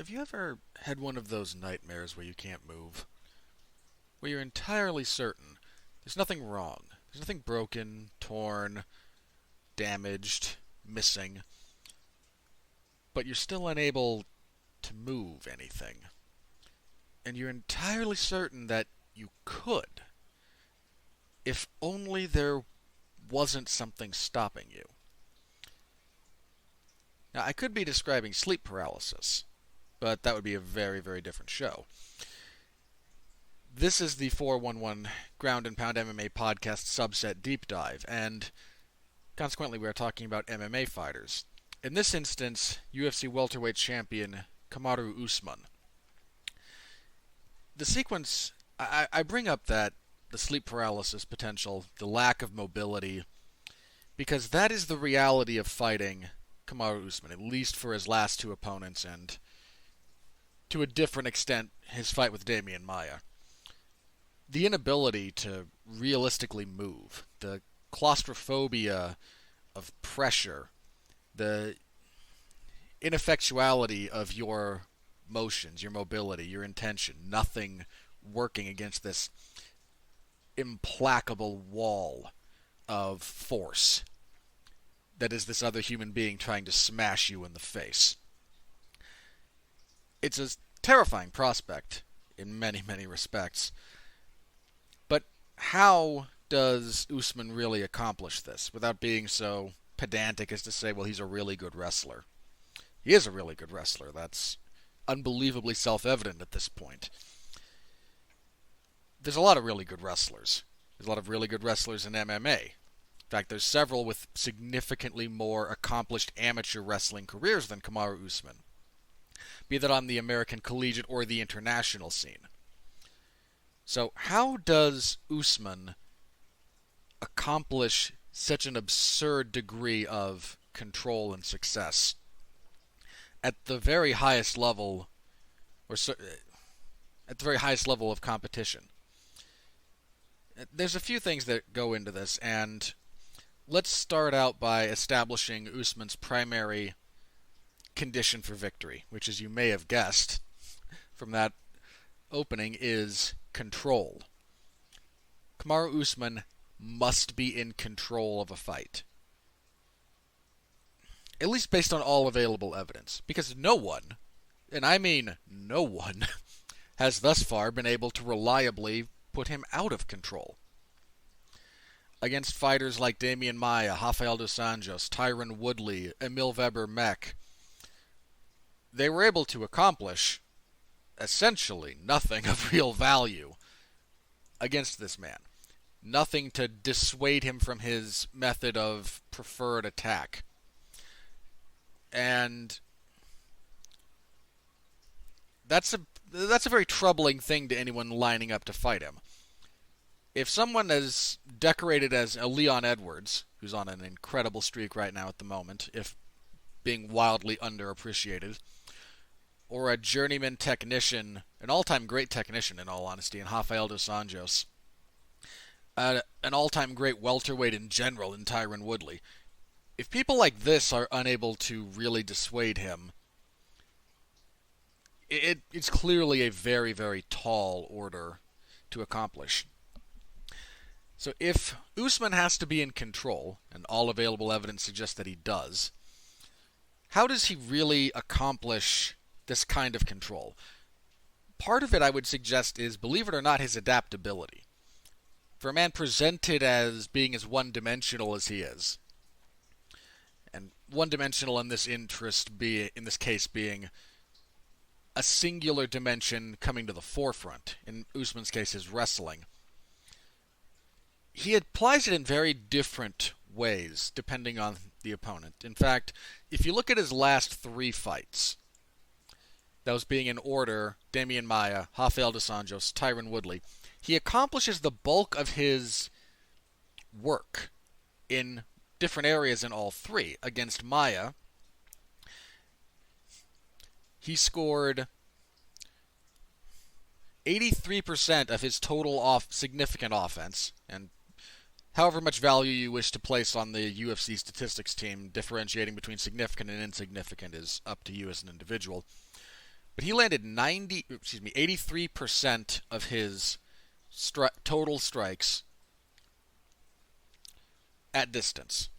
Have you ever had one of those nightmares where you can't move? Where you're entirely certain there's nothing wrong, there's nothing broken, torn, damaged, missing, but you're still unable to move anything. And you're entirely certain that you could, if only there wasn't something stopping you. Now, I could be describing sleep paralysis, but that would be a very, very different show. This is the 411 Ground and Pound MMA podcast subset deep dive, and consequently we are talking about MMA fighters. In this instance, UFC welterweight champion Kamaru Usman. The sequence, I bring up that the sleep paralysis potential, the lack of mobility, because that is the reality of fighting Kamaru Usman, at least for his last two opponents, and to a different extent, his fight with Demian Maia. The inability to realistically move, the claustrophobia of pressure, the ineffectuality of your motions, your mobility, your intention, nothing working against this implacable wall of force that is this other human being trying to smash you in the face. It's a terrifying prospect in many, many respects. But how does Usman really accomplish this without being so pedantic as to say, well, he's a really good wrestler? He is a really good wrestler. That's unbelievably self-evident at this point. There's a lot of really good wrestlers. There's a lot of really good wrestlers in MMA. In fact, there's several with significantly more accomplished amateur wrestling careers than Kamaru Usman, be that on the American collegiate or the international scene. So how does Usman accomplish such an absurd degree of control and success at the very highest level, at the very highest level of competition? There's a few things that go into this, and let's start out by establishing Usman's primary condition for victory, which, as you may have guessed from that opening, is control. Kamaru Usman must be in control of a fight. At least based on all available evidence. Because no one, and I mean no one, has thus far been able to reliably put him out of control. Against fighters like Demian Maia, Rafael dos Anjos, Tyron Woodley, Emil Weber Meck, they were able to accomplish essentially nothing of real value against this man. Nothing to dissuade him from his method of preferred attack. And that's a very troubling thing to anyone lining up to fight him. If someone as decorated as a Leon Edwards, who's on an incredible streak right now at the moment, if being wildly underappreciated, or a journeyman technician, an all-time great technician in all honesty, in Rafael dos Anjos, an all-time great welterweight in general in Tyron Woodley, if people like this are unable to really dissuade him, it's clearly a very, very tall order to accomplish. So if Usman has to be in control, and all available evidence suggests that he does, how does he really accomplish this kind of control? Part of it, I would suggest, is, believe it or not, his adaptability. For a man presented as being as one-dimensional as he is, and one-dimensional in this case being a singular dimension coming to the forefront, in Usman's case his wrestling, he applies it in very different ways depending on the opponent. In fact, if you look at his last three fights, those being in order, Demian Maia, Rafael dos Anjos, Tyron Woodley, he accomplishes the bulk of his work in different areas in all three. Against Maia, he scored 83% of his total significant offense, and however much value you wish to place on the UFC statistics team, differentiating between significant and insignificant is up to you as an individual. but he landed 83% of his total strikes at distance.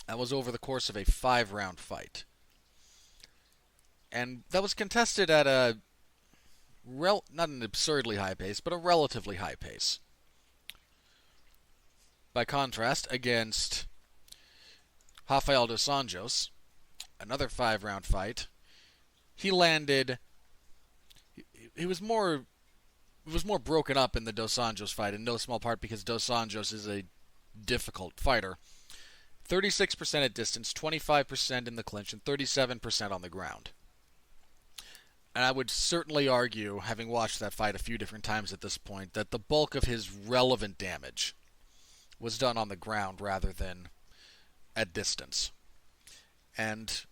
That was over the course of a 5-round fight. And that was contested at a, not an absurdly high pace, but a relatively high pace. By contrast, against Rafael dos Anjos, another 5-round fight, he landed... It was more broken up in the Dos Anjos fight, in no small part because Dos Anjos is a difficult fighter. 36% at distance, 25% in the clinch, and 37% on the ground. And I would certainly argue, having watched that fight a few different times at this point, that the bulk of his relevant damage was done on the ground rather than at distance. And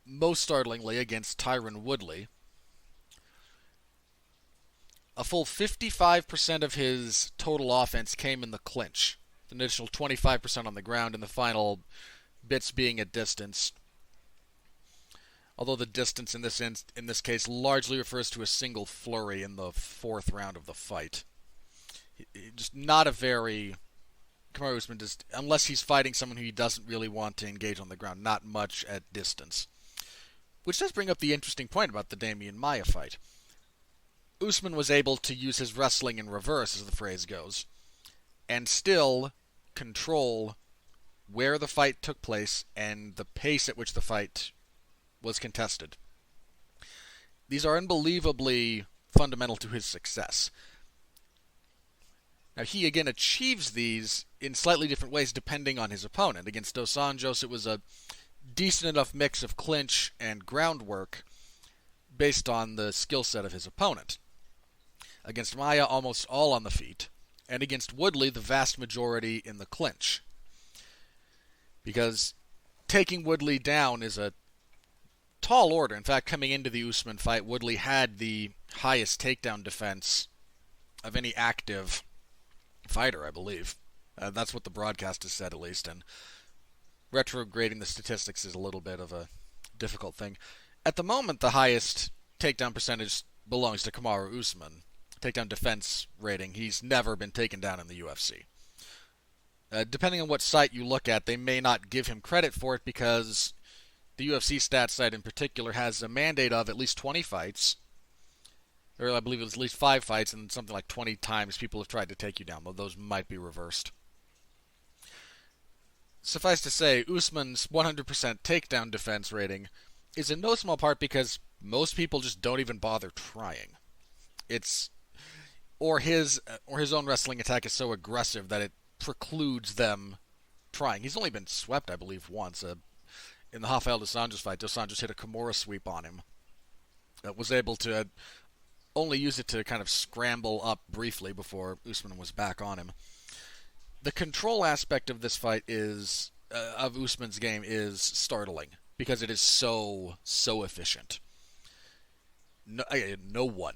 most startlingly, against Tyron Woodley, a full 55% of his total offense came in the clinch. The initial 25% on the ground, and the final bits being at distance. Although the distance in this case largely refers to a single flurry in the 4th round of the fight. Just not a very... Kamaru Usman, just, unless he's fighting someone who he doesn't really want to engage on the ground, not much at distance. Which does bring up the interesting point about the Demian Maia fight. Usman was able to use his wrestling in reverse, as the phrase goes, and still control where the fight took place and the pace at which the fight was contested. These are unbelievably fundamental to his success. Now, he again achieves these in slightly different ways depending on his opponent. Against Dos Anjos, it was a decent enough mix of clinch and groundwork based on the skill set of his opponent. Against Maia, almost all on the feet. And against Woodley, the vast majority in the clinch. Because taking Woodley down is a tall order. In fact, coming into the Usman fight, Woodley had the highest takedown defense of any active fighter, I believe. That's what the broadcast has said, at least. And retrograding the statistics is a little bit of a difficult thing. At the moment, the highest takedown percentage belongs to Kamaru Usman. Takedown defense rating. He's never been taken down in the UFC. Depending on what site you look at, they may not give him credit for it because the UFC stats site in particular has a mandate of at least 20 fights. Or I believe it was at least 5 fights, and something like 20 times people have tried to take you down, though those might be reversed. Suffice to say, Usman's 100% takedown defense rating is in no small part because most people just don't even bother trying. Or his own wrestling attack is so aggressive that it precludes them trying. He's only been swept, I believe, once. In the Rafael dos Anjos fight, dos Anjos hit a Kimura sweep on him. Was able to only use it to kind of scramble up briefly before Usman was back on him. The control aspect of this fight of Usman's game is startling because it is so efficient. No one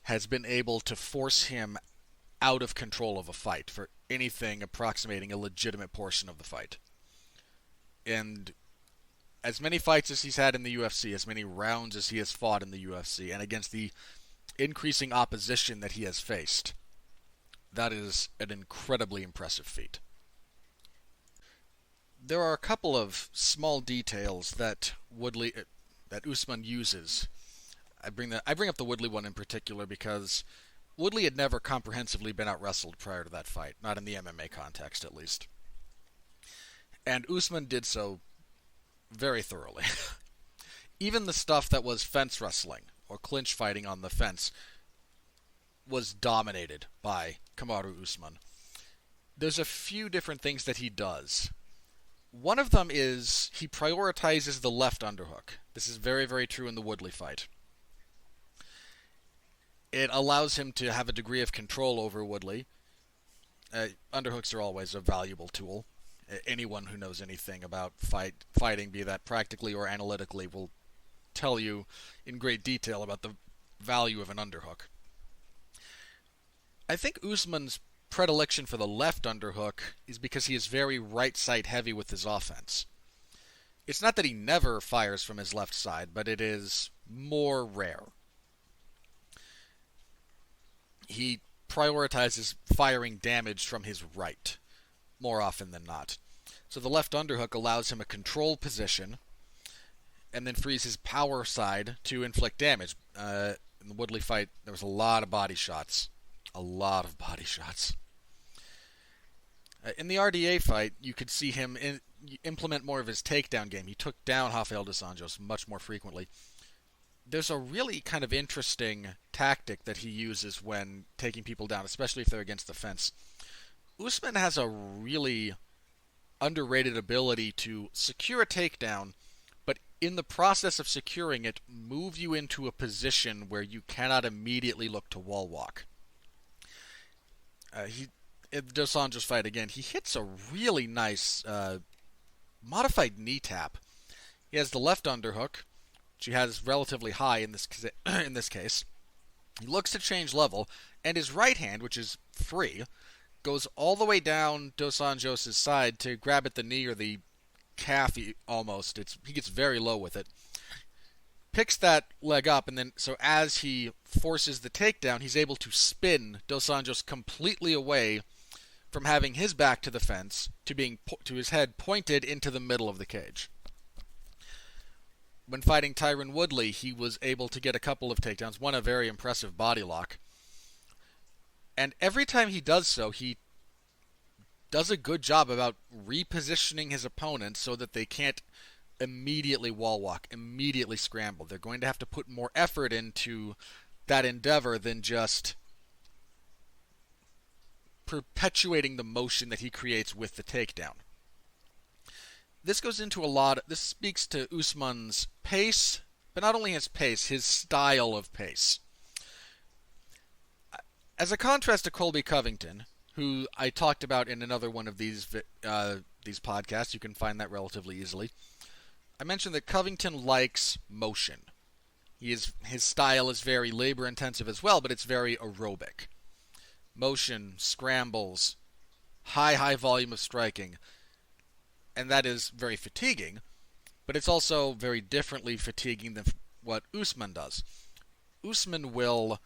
has been able to force him out of control of a fight for anything approximating a legitimate portion of the fight. And as many fights as he's had in the UFC, as many rounds as he has fought in the UFC, and against the increasing opposition that he has faced, that is an incredibly impressive feat. There are a couple of small details that Usman uses. I bring up the Woodley one in particular because Woodley had never comprehensively been out-wrestled prior to that fight, not in the MMA context at least. And Usman did so very thoroughly. Even the stuff that was fence wrestling or clinch fighting on the fence was dominated by Kamaru Usman. There's a few different things that he does. One of them is he prioritizes the left underhook. This is very, very true in the Woodley fight. It allows him to have a degree of control over Woodley. Underhooks are always a valuable tool. Anyone who knows anything about fighting, be that practically or analytically, will tell you in great detail about the value of an underhook. I think Usman's predilection for the left underhook is because he is very right side heavy with his offense. It's not that he never fires from his left side, but it is more rare. He prioritizes firing damage from his right more often than not. So the left underhook allows him a control position and then frees his power side to inflict damage. In the Woodley fight, there was a lot of body shots. A lot of body shots. In the RDA fight, you could see him implement more of his takedown game. He took down Rafael dos Anjos much more frequently. There's a really kind of interesting tactic that he uses when taking people down, especially if they're against the fence. Usman has a really underrated ability to secure a takedown, but in the process of securing it, move you into a position where you cannot immediately look to wall walk. In Dos Anjos fight again, he hits a really nice modified knee tap. He has the left underhook, which he has relatively high in this case. He looks to change level, and his right hand, which is free, goes all the way down Dos Anjos' side to grab at the knee or the calf almost. He gets very low with it. Picks that leg up, and then so as he forces the takedown, he's able to spin Dos Anjos completely away from having his back to the fence to his head pointed into the middle of the cage. When fighting Tyron Woodley, he was able to get a couple of takedowns, one a very impressive body lock. And every time he does so, he does a good job about repositioning his opponent so that they can't immediately wall walk, immediately scramble. They're going to have to put more effort into that endeavor than just perpetuating the motion that he creates with the takedown. This speaks to Usman's pace, but not only his pace, his style of pace. As a contrast to Colby Covington, who I talked about in another one of these podcasts, you can find that relatively easily. I mentioned that Covington likes motion. His style is very labor-intensive as well, but it's very aerobic. Motion, scrambles, high volume of striking, and that is very fatiguing, but it's also very differently fatiguing than what Usman does. Usman will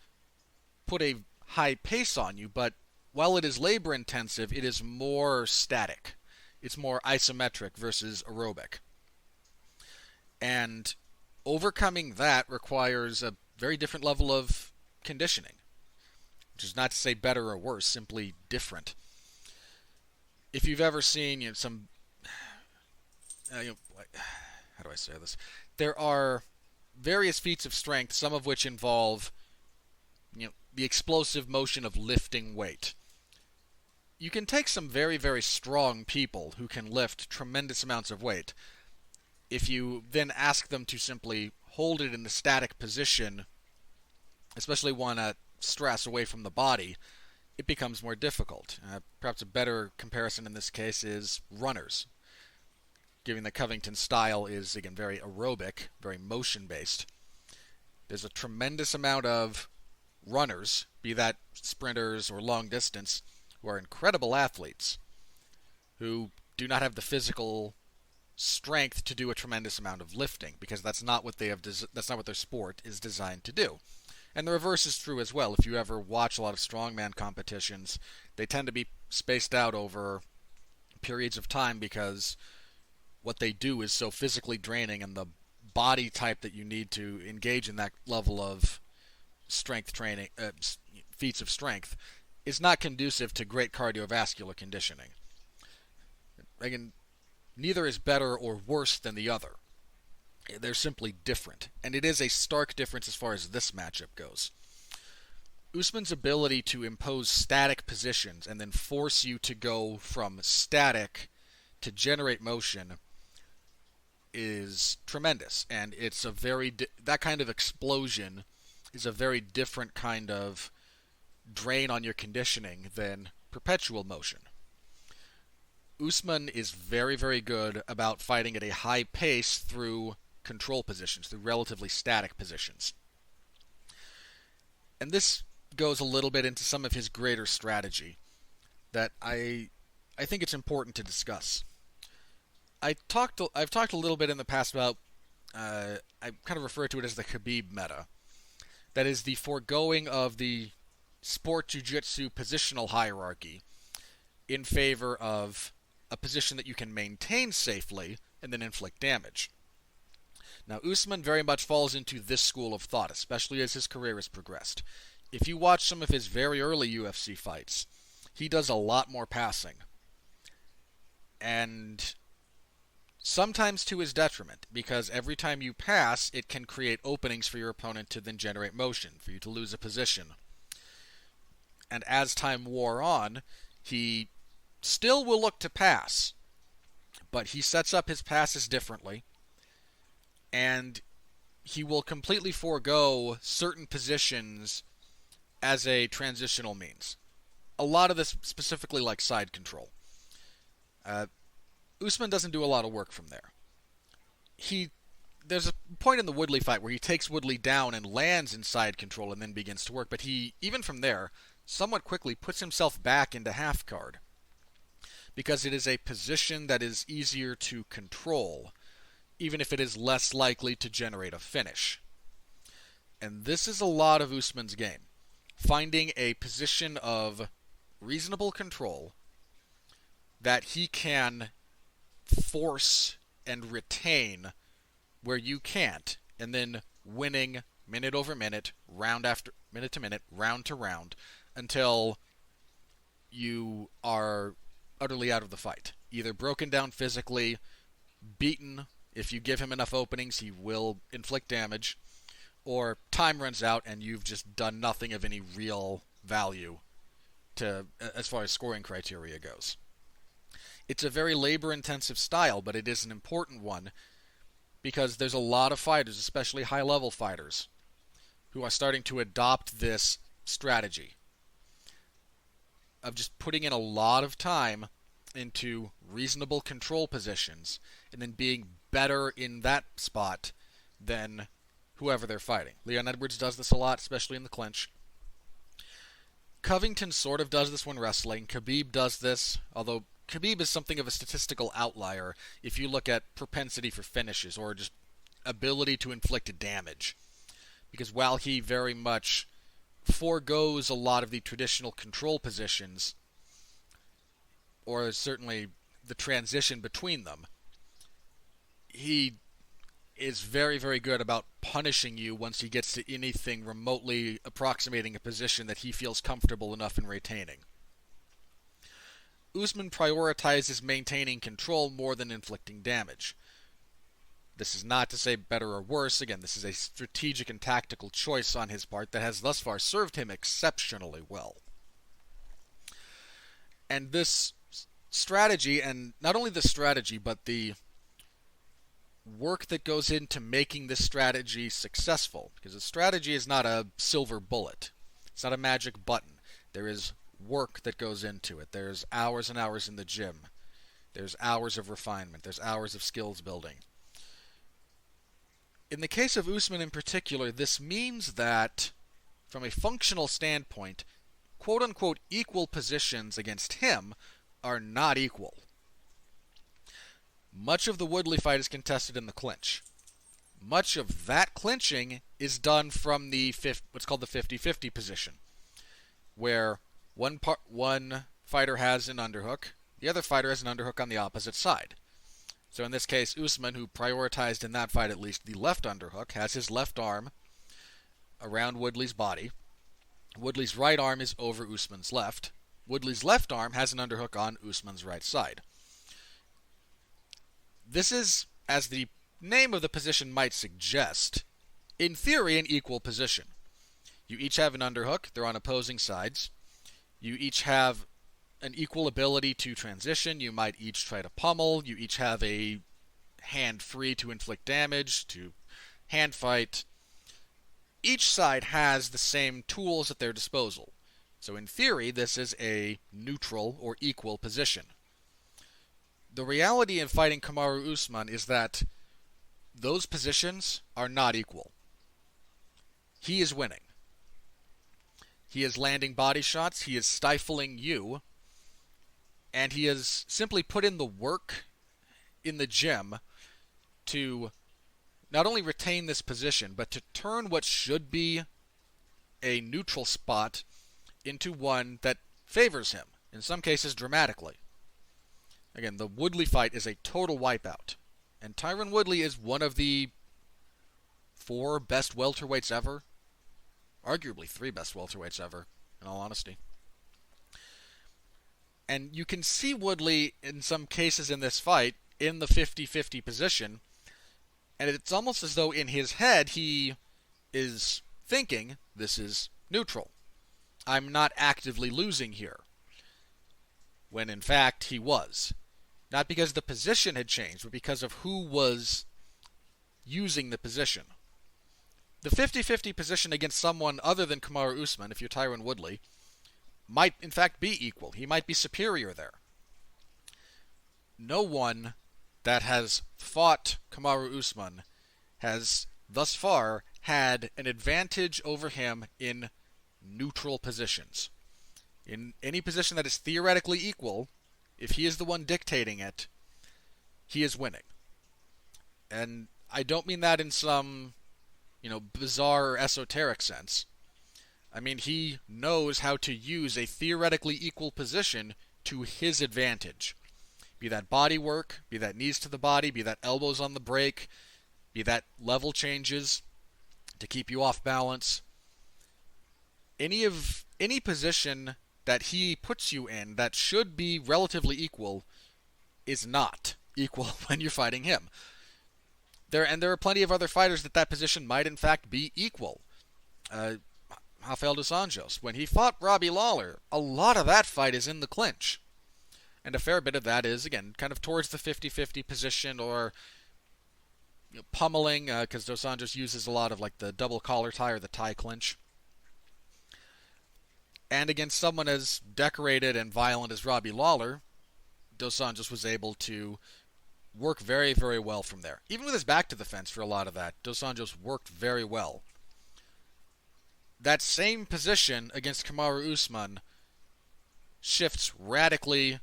put a high pace on you, but while it is labor-intensive, it is more static. It's more isometric versus aerobic. And overcoming that requires a very different level of conditioning, which is not to say better or worse, simply different. If you've ever seen some... how do I say this? There are various feats of strength, some of which involve the explosive motion of lifting weight. You can take some very, very strong people who can lift tremendous amounts of weight. If you then ask them to simply hold it in a static position, especially one at stress away from the body, it becomes more difficult. Perhaps a better comparison in this case is runners. Given that Covington's style is, again, very aerobic, very motion-based, there's a tremendous amount of runners, be that sprinters or long distance, who are incredible athletes, who do not have the physical strength to do a tremendous amount of lifting, because that's not what that's not what their sport is designed to do. And the reverse is true as well. If you ever watch a lot of strongman competitions, they tend to be spaced out over periods of time because what they do is so physically draining, and the body type that you need to engage in that level of strength training, feats of strength, is not conducive to great cardiovascular conditioning. Again, neither is better or worse than the other. They're simply different, and it is a stark difference as far as this matchup goes. Usman's ability to impose static positions and then force you to go from static to generate motion is tremendous, and it's a that kind of explosion is a very different kind of drain on your conditioning than perpetual motion. Usman is very, very good about fighting at a high pace through control positions, through relatively static positions. And this goes a little bit into some of his greater strategy that I think it's important to discuss. I've talked a little bit in the past about I kind of refer to it as the Khabib Meta. That is the foregoing of the sport jiu-jitsu positional hierarchy in favor of a position that you can maintain safely and then inflict damage. Now, Usman very much falls into this school of thought, especially as his career has progressed. If you watch some of his very early UFC fights, he does a lot more passing. And sometimes to his detriment, because every time you pass, it can create openings for your opponent to then generate motion, for you to lose a position. And as time wore on, he still will look to pass, but he sets up his passes differently, and he will completely forego certain positions as a transitional means. A lot of this specifically like side control. Usman doesn't do a lot of work from there. There's a point in the Woodley fight where he takes Woodley down and lands in side control and then begins to work, but he, even from there, somewhat quickly puts himself back into half guard, because it is a position that is easier to control, even if it is less likely to generate a finish. And this is a lot of Usman's game. Finding a position of reasonable control that he can force and retain where you can't, and then winning minute over minute, round after minute to minute, round to round, until you are utterly out of the fight. Either broken down physically, beaten. If you give him enough openings, he will inflict damage, or time runs out and you've just done nothing of any real value as far as scoring criteria goes. It's a very labor-intensive style, but it is an important one, because there's a lot of fighters, especially high-level fighters, who are starting to adopt this strategy of just putting in a lot of time into reasonable control positions and then being better in that spot than whoever they're fighting. Leon Edwards does this a lot, especially in the clinch. Covington sort of does this when wrestling. Khabib does this, although Khabib is something of a statistical outlier if you look at propensity for finishes or just ability to inflict damage. Because while he very much foregoes a lot of the traditional control positions, or certainly the transition between them, he is very, very good about punishing you once he gets to anything remotely approximating a position that he feels comfortable enough in retaining. Usman prioritizes maintaining control more than inflicting damage. This is not to say better or worse. Again, this is a strategic and tactical choice on his part that has thus far served him exceptionally well. And this strategy, and not only the strategy, but the work that goes into making this strategy successful, because a strategy is not a silver bullet. It's not a magic button. There is work that goes into it. There's hours and hours in the gym. There's hours of refinement. There's hours of skills building. In the case of Usman in particular, this means that, from a functional standpoint, quote-unquote equal positions against him are not equal. Much of the Woodley fight is contested in the clinch. Much of that clinching is done from the what's called the 50-50 position, where one fighter has an underhook, the other fighter has an underhook on the opposite side. So in this case, Usman, who prioritized in that fight at least the left underhook, has his left arm around Woodley's body. Woodley's right arm is over Usman's left. Woodley's left arm has an underhook on Usman's right side. This is, as the name of the position might suggest, in theory an equal position. You each have an underhook. They're on opposing sides. You each have an equal ability to transition. You might each try to pummel. You each have a hand free to inflict damage, to hand fight. Each side has the same tools at their disposal. So in theory, this is a neutral or equal position. The reality in fighting Kamaru Usman is that those positions are not equal. He is winning. He is landing body shots, he is stifling you, and he has simply put in the work in the gym to not only retain this position, but to turn what should be a neutral spot into one that favors him, in some cases dramatically. Again, the Woodley fight is a total wipeout. And Tyron Woodley is one of the 4 best welterweights ever. Arguably 3 best welterweights ever, in all honesty. And you can see Woodley, in some cases in this fight, in the 50-50 position. And it's almost as though in his head he is thinking, this is neutral. I'm not actively losing here. When in fact he was. Not because the position had changed, but because of who was using the position. The 50-50 position against someone other than Kamaru Usman, if you're Tyron Woodley, might in fact be equal. He might be superior there. No one that has fought Kamaru Usman has thus far had an advantage over him in neutral positions. In any position that is theoretically equal, if he is the one dictating it, he is winning. And I don't mean that in some, bizarre or esoteric sense. I mean, he knows how to use a theoretically equal position to his advantage. Be that body work, be that knees to the body, be that elbows on the break, be that level changes to keep you off balance. Any position that he puts you in that should be relatively equal is not equal when you're fighting him. There are plenty of other fighters that position might in fact be equal. Rafael dos Anjos, when he fought Robbie Lawler, a lot of that fight is in the clinch. And a fair bit of that is, again, kind of towards the 50-50 position or pummeling, because Dos Anjos uses a lot of like the double collar tie or the tie clinch. And against someone as decorated and violent as Robbie Lawler, Dos Anjos was able to work very, very well from there. Even with his back to the fence for a lot of that, Dos Anjos worked very well. That same position against Kamaru Usman shifts radically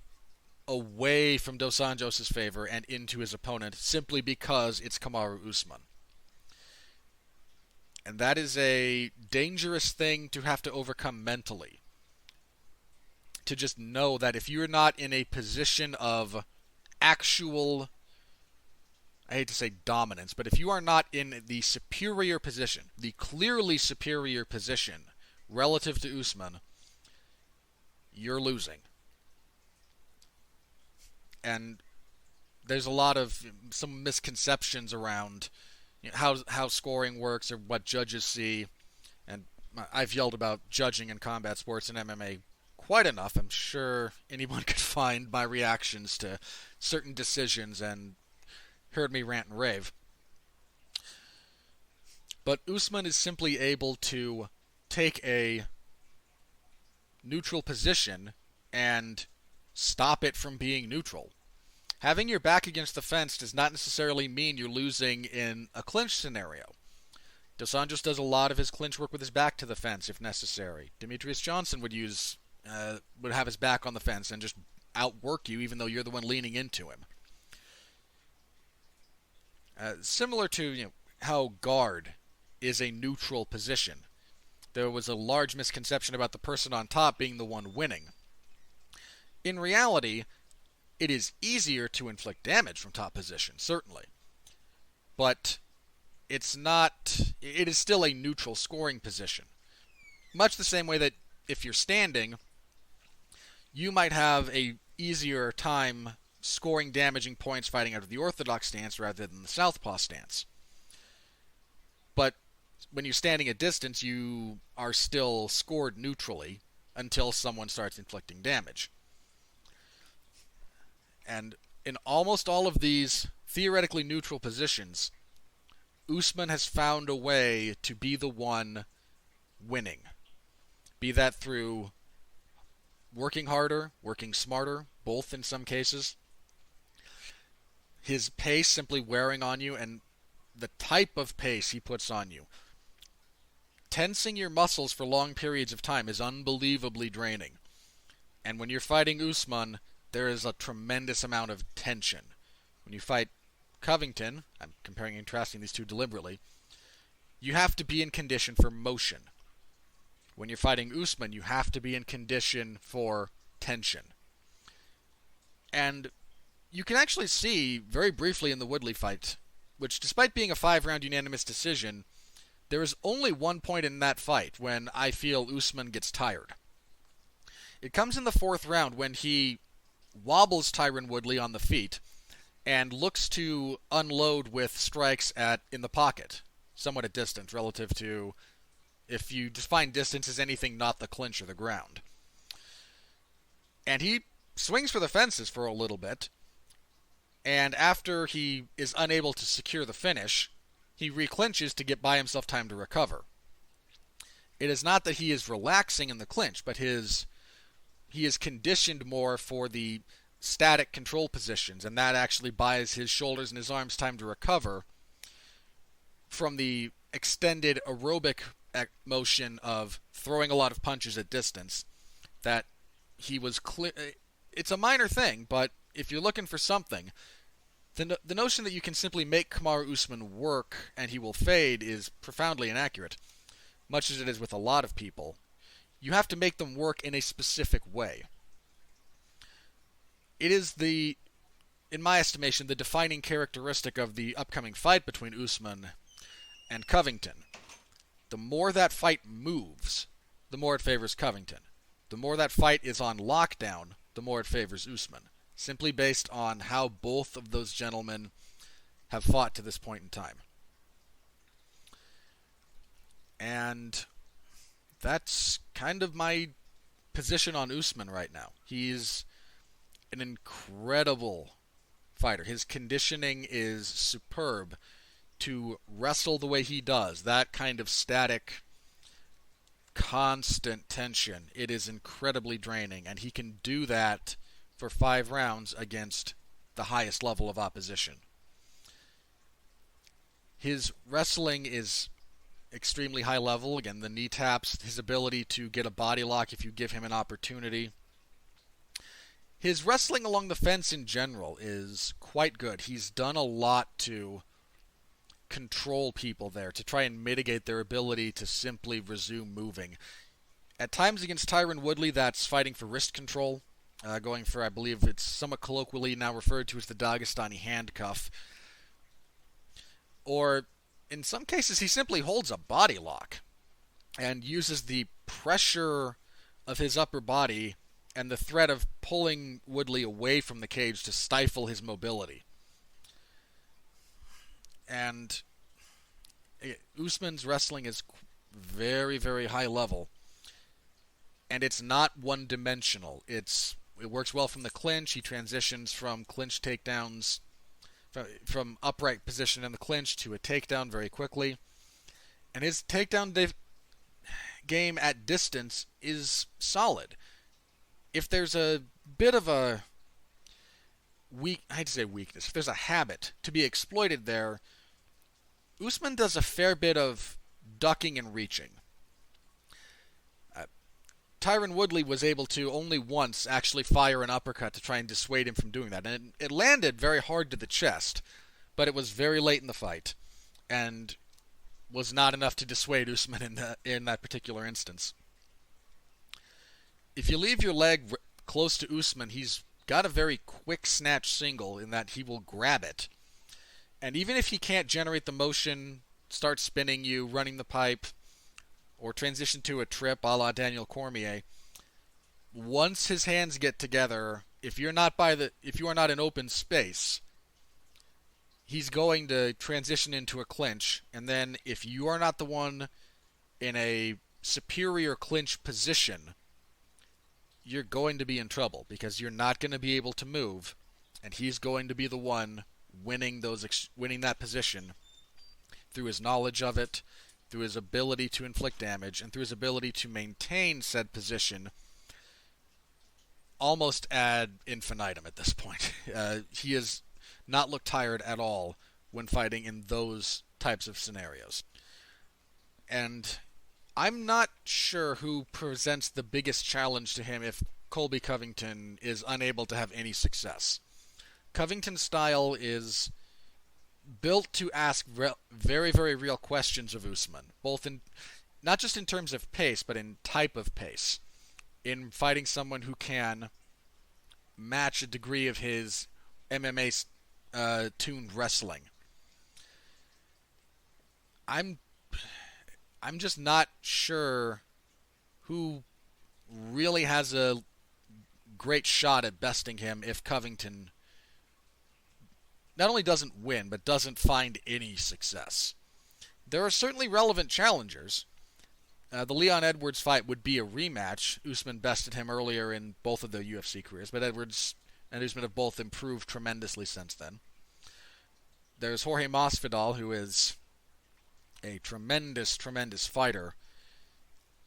away from Dos Anjos' favor and into his opponent simply because it's Kamaru Usman. And that is a dangerous thing to have to overcome mentally. To just know that if you're not in a position of actual, I hate to say dominance, but if you are not in the superior position, the clearly superior position relative to Usman, you're losing. And there's a lot of some misconceptions around how scoring works or what judges see. And I've yelled about judging in combat sports and MMA quite enough. I'm sure anyone could find my reactions to certain decisions and heard me rant and rave. But Usman is simply able to take a neutral position and stop it from being neutral. Having your back against the fence does not necessarily mean you're losing in a clinch scenario. Dos Anjos does a lot of his clinch work with his back to the fence if necessary. Demetrius Johnson would have his back on the fence and just outwork you even though you're the one leaning into him. Similar to how guard is a neutral position. There was a large misconception about the person on top being the one winning. In reality, it is easier to inflict damage from top position, certainly. But it is still a neutral scoring position. Much the same way that if you're standing, you might have a easier time scoring damaging points fighting out of the orthodox stance rather than the southpaw stance. But when you're standing at distance, you are still scored neutrally until someone starts inflicting damage. And in almost all of these theoretically neutral positions, Usman has found a way to be the one winning. Be that through working harder, working smarter, both in some cases. His pace simply wearing on you, and the type of pace he puts on you. Tensing your muscles for long periods of time is unbelievably draining. And when you're fighting Usman, there is a tremendous amount of tension. When you fight Covington, I'm comparing and contrasting these two deliberately, you have to be in condition for motion. When you're fighting Usman, you have to be in condition for tension. And you can actually see very briefly in the Woodley fight, which despite being a 5-round unanimous decision, there is only one point in that fight when I feel Usman gets tired. It comes in the 4th round when he wobbles Tyron Woodley on the feet and looks to unload with strikes in the pocket, somewhat at distance relative to, if you define distance as anything not the clinch or the ground. And he swings for the fences for a little bit, and after he is unable to secure the finish, he reclinches to buy himself time to recover. It is not that he is relaxing in the clinch, but he is conditioned more for the static control positions, and that actually buys his shoulders and his arms time to recover from the extended aerobic motion of throwing a lot of punches at distance. That he was it's a minor thing, but if you're looking for something, the notion that you can simply make Kamaru Usman work and he will fade is profoundly inaccurate, much as it is with a lot of people. You have to make them work in a specific way. It is in my estimation, the defining characteristic of the upcoming fight between Usman and Covington. The more that fight moves, the more it favors Covington. The more that fight is on lockdown, the more it favors Usman, simply based on how both of those gentlemen have fought to this point in time. And that's kind of my position on Usman right now. He's an incredible fighter. His conditioning is superb to wrestle the way he does. That kind of static, constant tension. It is incredibly draining, and he can do that for 5 rounds against the highest level of opposition. His wrestling is extremely high level. Again, the knee taps, his ability to get a body lock if you give him an opportunity. His wrestling along the fence in general is quite good. He's done a lot to control people there, to try and mitigate their ability to simply resume moving. At times against Tyron Woodley, that's fighting for wrist control, going for, I believe it's somewhat colloquially now referred to as the Dagestani handcuff. Or in some cases, he simply holds a body lock and uses the pressure of his upper body and the threat of pulling Woodley away from the cage to stifle his mobility. And Usman's wrestling is very, very high level, and it's not one-dimensional. It works well from the clinch. He transitions from clinch takedowns, from upright position in the clinch to a takedown very quickly. And his takedown game at distance is solid. If there's a bit of a weakness, if there's a habit to be exploited there, Usman does a fair bit of ducking and reaching. Tyron Woodley was able to only once actually fire an uppercut to try and dissuade him from doing that. And it landed very hard to the chest, but it was very late in the fight and was not enough to dissuade Usman in that particular instance. If you leave your leg close to Usman, he's got a very quick snatch single in that he will grab it. And even if he can't generate the motion, start spinning you, running the pipe, or transition to a trip a la Daniel Cormier, once his hands get together, if you are not in open space, he's going to transition into a clinch, and then if you are not the one in a superior clinch position, you're going to be in trouble because you're not going to be able to move, and he's going to be the one winning that position through his knowledge of it, through his ability to inflict damage, and through his ability to maintain said position almost ad infinitum at this point. He has not looked tired at all when fighting in those types of scenarios. And I'm not sure who presents the biggest challenge to him if Colby Covington is unable to have any success. Covington's style is built to ask very, very real questions of Usman, both in not just in terms of pace, but in type of pace. In fighting someone who can match a degree of his MMA tuned wrestling. I'm just not sure who really has a great shot at besting him if Covington not only doesn't win, but doesn't find any success. There are certainly relevant challengers. The Leon Edwards fight would be a rematch. Usman bested him earlier in both of their UFC careers, but Edwards and Usman have both improved tremendously since then. There's Jorge Masvidal, who is a tremendous, tremendous fighter,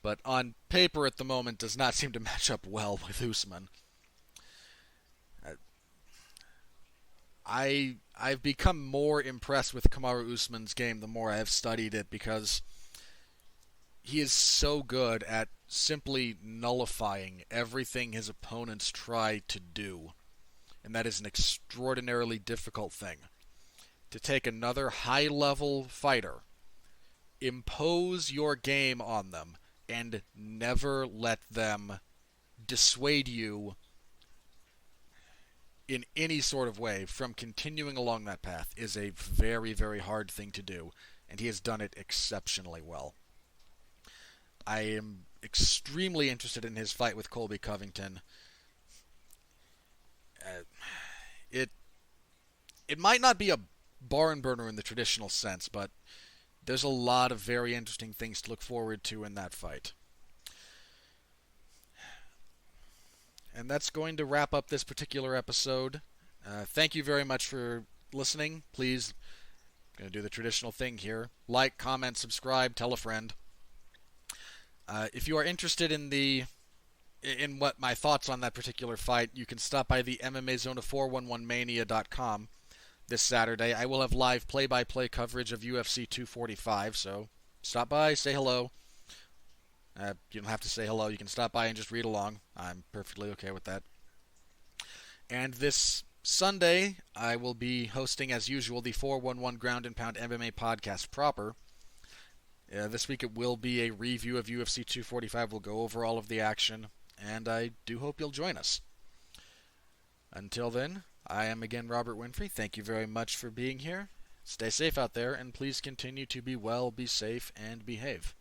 but on paper at the moment does not seem to match up well with Usman. I've become more impressed with Kamaru Usman's game the more I have studied it, because he is so good at simply nullifying everything his opponents try to do. And that is an extraordinarily difficult thing. To take another high-level fighter, impose your game on them, and never let them dissuade you in any sort of way from continuing along that path is a very, very hard thing to do, and he has done it exceptionally well. I am extremely interested in his fight with Colby Covington. It might not be a barn burner in the traditional sense, but there's a lot of very interesting things to look forward to in that fight. And that's going to wrap up this particular episode. Thank you very much for listening. Please, I'm going to do the traditional thing here. Like, comment, subscribe, tell a friend. If you are interested in what my thoughts on that particular fight, you can stop by the MMAZona411mania.com this Saturday. I will have live play-by-play coverage of UFC 245, so stop by, say hello. You don't have to say hello. You can stop by and just read along. I'm perfectly okay with that. And this Sunday, I will be hosting, as usual, the 411 Ground and Pound MMA podcast proper. This week it will be a review of UFC 245. We'll go over all of the action, and I do hope you'll join us. Until then, I am again Robert Winfree. Thank you very much for being here. Stay safe out there, and please continue to be well, be safe, and behave.